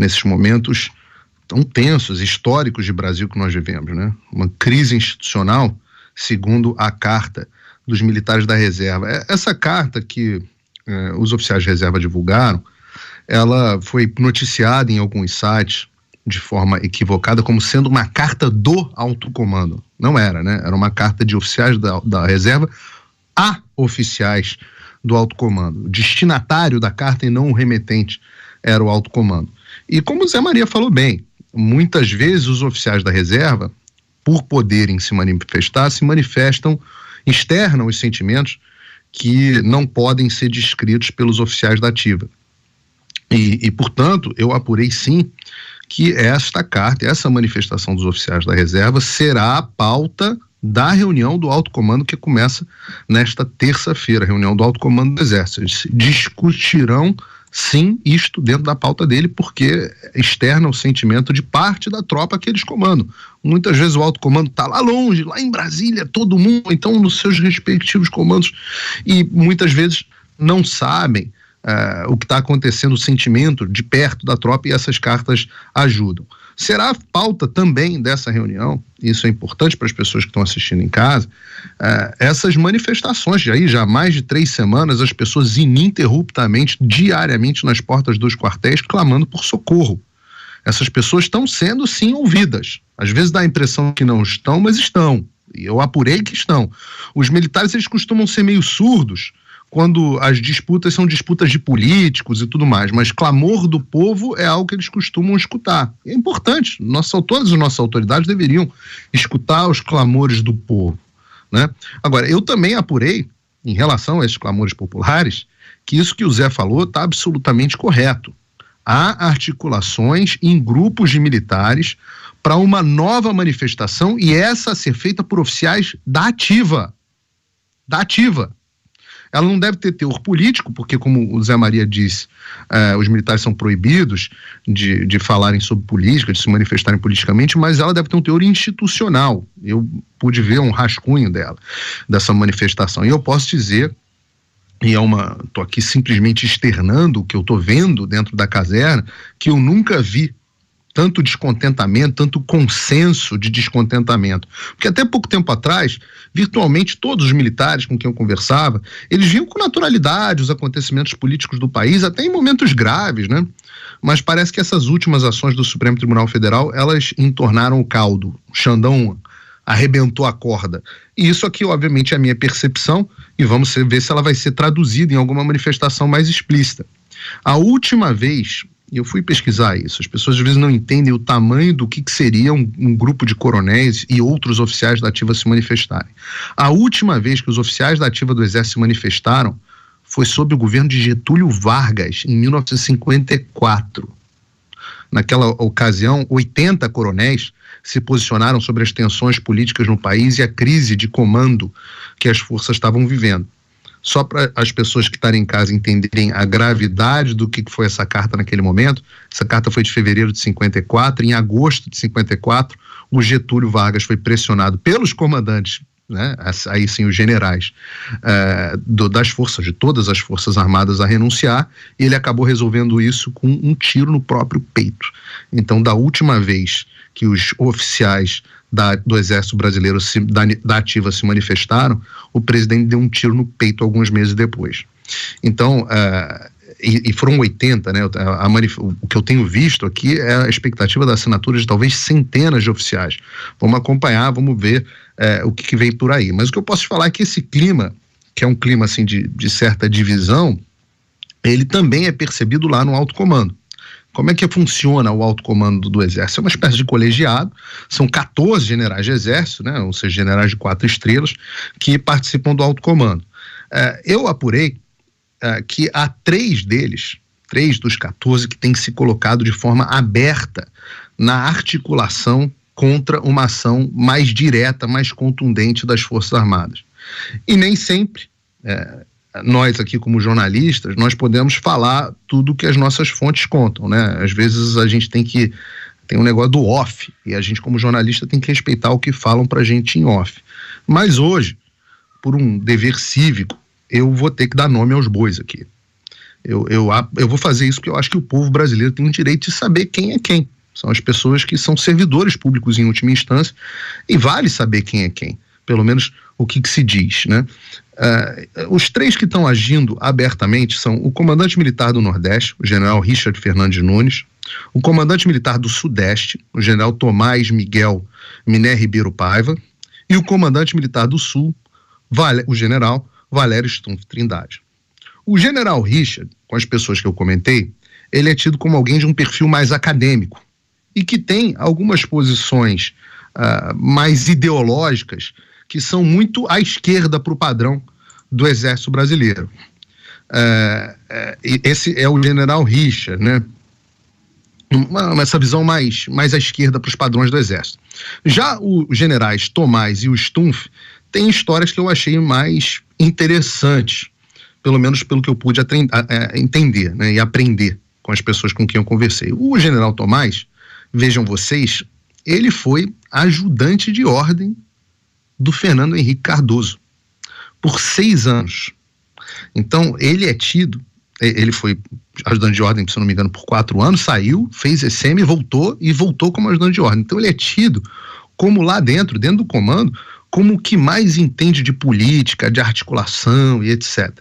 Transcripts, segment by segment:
nesses momentos tão tensos, históricos de Brasil que nós vivemos, né? Uma crise institucional, segundo a carta dos militares da reserva. Essa carta que os oficiais de reserva divulgaram, ela foi noticiada em alguns sites de forma equivocada como sendo uma carta do alto comando. Não era, né? Era uma carta de oficiais da reserva a oficiais do alto comando. O destinatário da carta e não o remetente era o alto comando. E como o Zé Maria falou bem, muitas vezes os oficiais da reserva, por poderem se manifestar, se manifestam, externam os sentimentos que não podem ser descritos pelos oficiais da ativa. E portanto, eu apurei sim que esta carta, essa manifestação dos oficiais da reserva será a pauta da reunião do alto comando que começa nesta terça-feira, reunião do alto comando do Exército. Eles discutirão sim isto dentro da pauta dele, porque externa o sentimento de parte da tropa que eles comandam. Muitas vezes o alto comando está lá longe, lá em Brasília, todo mundo, então nos seus respectivos comandos, e muitas vezes não sabem o que está acontecendo, o sentimento de perto da tropa, e essas cartas ajudam. Será a pauta também dessa reunião, isso é importante para as pessoas que estão assistindo em casa, essas manifestações, já há mais de 3 semanas, as pessoas ininterruptamente, diariamente nas portas dos quartéis, clamando por socorro. Essas pessoas estão sendo sim ouvidas, às vezes dá a impressão que não estão, mas estão, e eu apurei que estão. Os militares, eles costumam ser meio surdos quando as disputas são disputas de políticos e tudo mais, mas clamor do povo é algo que eles costumam escutar. É importante, todas as nossas autoridades deveriam escutar os clamores do povo, né? Agora, eu também apurei, em relação a esses clamores populares, que isso que o Zé falou está absolutamente correto. Há articulações em grupos de militares para uma nova manifestação, e essa a ser feita por oficiais da ativa. Da ativa. Ela não deve ter teor político, porque, como o Zé Maria disse, os militares são proibidos de falarem sobre política, de se manifestarem politicamente, mas ela deve ter um teor institucional. Eu pude ver um rascunho dessa manifestação. E eu posso dizer, estou aqui simplesmente externando o que eu estou vendo dentro da caserna, que eu nunca vi tanto descontentamento, tanto consenso de descontentamento. Porque até pouco tempo atrás, virtualmente todos os militares com quem eu conversava, eles viam com naturalidade os acontecimentos políticos do país, até em momentos graves, né? Mas parece que essas últimas ações do Supremo Tribunal Federal, elas entornaram o caldo. O Xandão arrebentou a corda. E isso aqui, obviamente, é a minha percepção, e vamos ver se ela vai ser traduzida em alguma manifestação mais explícita. A última vez, e eu fui pesquisar isso, as pessoas às vezes não entendem o tamanho do que seria um grupo de coronéis e outros oficiais da ativa se manifestarem. A última vez que os oficiais da ativa do Exército se manifestaram foi sob o governo de Getúlio Vargas, em 1954. Naquela ocasião, 80 coronéis se posicionaram sobre as tensões políticas no país e a crise de comando que as forças estavam vivendo. Só para as pessoas que estarem em casa entenderem a gravidade do que foi essa carta naquele momento, essa carta foi de fevereiro de 54, em agosto de 54, o Getúlio Vargas foi pressionado pelos comandantes, né, aí sim os generais, das forças, de todas as forças armadas a renunciar, e ele acabou resolvendo isso com um tiro no próprio peito. Então, da última vez que os oficiais do Exército Brasileiro da ativa se manifestaram, o presidente deu um tiro no peito alguns meses depois. Então, e foram 80, né? O que eu tenho visto aqui é a expectativa da assinatura de talvez centenas de oficiais. Vamos acompanhar, vamos ver o que vem por aí. Mas o que eu posso te falar é que esse clima, que é um clima assim, de certa divisão, ele também é percebido lá no alto comando. Como é que funciona o alto comando do Exército? É uma espécie de colegiado, são 14 generais de Exército, né, ou seja, generais de 4 estrelas, que participam do alto comando. Eu apurei que há 3 dos 14, que têm se colocado de forma aberta na articulação contra uma ação mais direta, mais contundente das Forças Armadas. E nem sempre nós aqui como jornalistas, nós podemos falar tudo que as nossas fontes contam, né? Às vezes a gente tem um negócio do off, e a gente como jornalista tem que respeitar o que falam pra gente em off. Mas hoje, por um dever cívico, eu vou ter que dar nome aos bois aqui. Eu vou fazer isso porque eu acho que o povo brasileiro tem o direito de saber quem é quem. São as pessoas que são servidores públicos em última instância, e vale saber quem é quem, pelo menos o que se diz, né? Os três que estão agindo abertamente são o comandante militar do Nordeste, o general Richard Fernandes Nunes, o comandante militar do Sudeste, o general Tomás Miguel Miné Ribeiro Paiva, e o comandante militar do Sul, o general Valério Stumpf Trindade. O general Richard, com as pessoas que eu comentei, ele é tido como alguém de um perfil mais acadêmico e que tem algumas posições mais ideológicas que são muito à esquerda para o padrão do Exército Brasileiro. Esse é o general Richard, né? Essa visão mais à esquerda para os padrões do Exército. Já os generais Tomás e o Stumpf têm histórias que eu achei mais interessantes, pelo menos pelo que eu pude entender, né, e aprender com as pessoas com quem eu conversei. O general Tomás, vejam vocês, ele foi ajudante de ordem do Fernando Henrique Cardoso por 6 anos. Então, ele foi ajudante de ordem, se não me engano, por 4 anos, saiu, fez ECM, voltou como ajudante de ordem. Então, ele é tido como lá dentro do comando, como o que mais entende de política, de articulação e etc.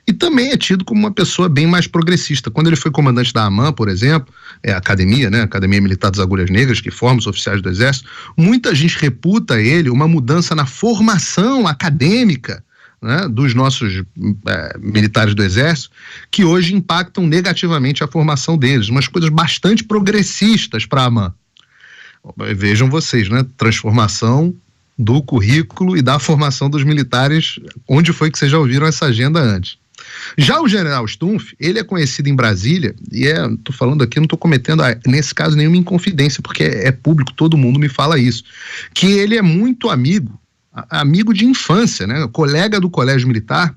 E também é tido como uma pessoa bem mais progressista. Quando ele foi comandante da AMAN, por exemplo, a academia, né, Academia Militar das Agulhas Negras, que forma os oficiais do Exército, muita gente reputa ele uma mudança na formação acadêmica, né, dos nossos militares do Exército, que hoje impactam negativamente a formação deles, umas coisas bastante progressistas para a AMAN. Vejam vocês, né, transformação do currículo e da formação dos militares, onde foi que vocês já ouviram essa agenda antes. Já o general Stumpf, ele é conhecido em Brasília, e estou falando aqui, não estou cometendo, nesse caso, nenhuma inconfidência, porque é público, todo mundo me fala isso, que ele é muito amigo de infância, né, colega do Colégio Militar,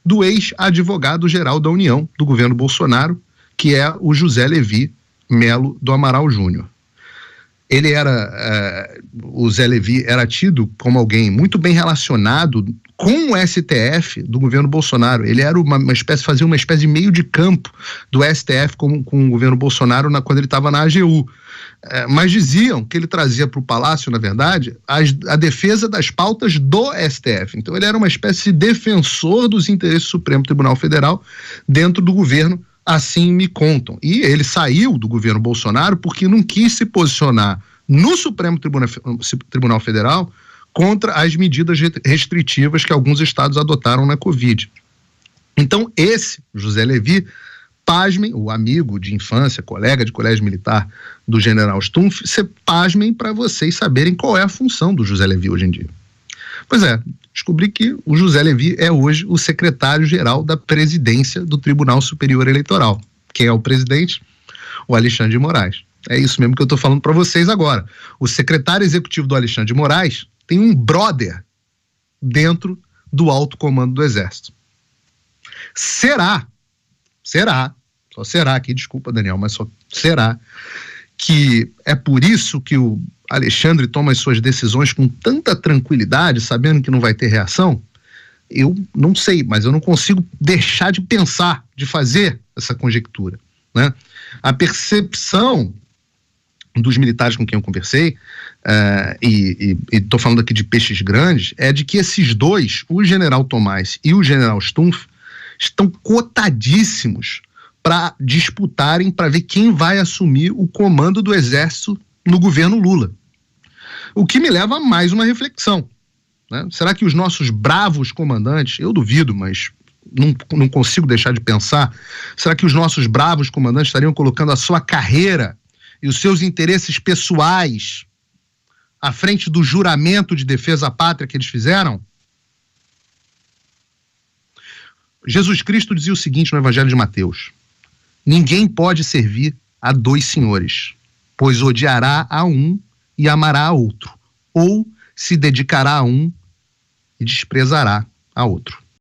do ex-advogado-geral da União, do governo Bolsonaro, que é o José Levi Melo do Amaral Júnior. O Zé Levi era tido como alguém muito bem relacionado com o STF do governo Bolsonaro. Ele era fazia uma espécie de meio de campo do STF com o governo Bolsonaro quando ele estava na AGU. Mas diziam que ele trazia para o Palácio, na verdade, a defesa das pautas do STF. Então ele era uma espécie de defensor dos interesses do Supremo Tribunal Federal dentro do governo. Assim me contam. E ele saiu do governo Bolsonaro porque não quis se posicionar no Supremo Tribunal Federal contra as medidas restritivas que alguns estados adotaram na Covid. Então, esse José Levi, pasmem, o amigo de infância, colega de colégio militar do general Stumpf, pasmem para vocês saberem qual é a função do José Levi hoje em dia. Pois é, descobri que o José Levi é hoje o secretário-geral da presidência do Tribunal Superior Eleitoral. Quem é o presidente? O Alexandre de Moraes. É isso mesmo que eu estou falando para vocês agora. O secretário executivo do Alexandre de Moraes tem um brother dentro do alto comando do Exército. Será, só será aqui, desculpa Daniel, mas só será que é por isso que o Alexandre toma as suas decisões com tanta tranquilidade, sabendo que não vai ter reação? Eu não sei, mas eu não consigo deixar de pensar, de fazer essa conjectura, né? A percepção dos militares com quem eu conversei, e estou falando aqui de peixes grandes, é de que esses dois, o general Tomás e o general Stumpf, estão cotadíssimos para disputarem, para ver quem vai assumir o comando do Exército no governo Lula. O que me leva a mais uma reflexão, né? Será que os nossos bravos comandantes, eu duvido, mas não consigo deixar de pensar, será que os nossos bravos comandantes estariam colocando a sua carreira e os seus interesses pessoais à frente do juramento de defesa à pátria que eles fizeram? Jesus Cristo dizia o seguinte no Evangelho de Mateus: ninguém pode servir a 2 senhores, pois odiará a um e amará a outro, ou se dedicará a um e desprezará a outro.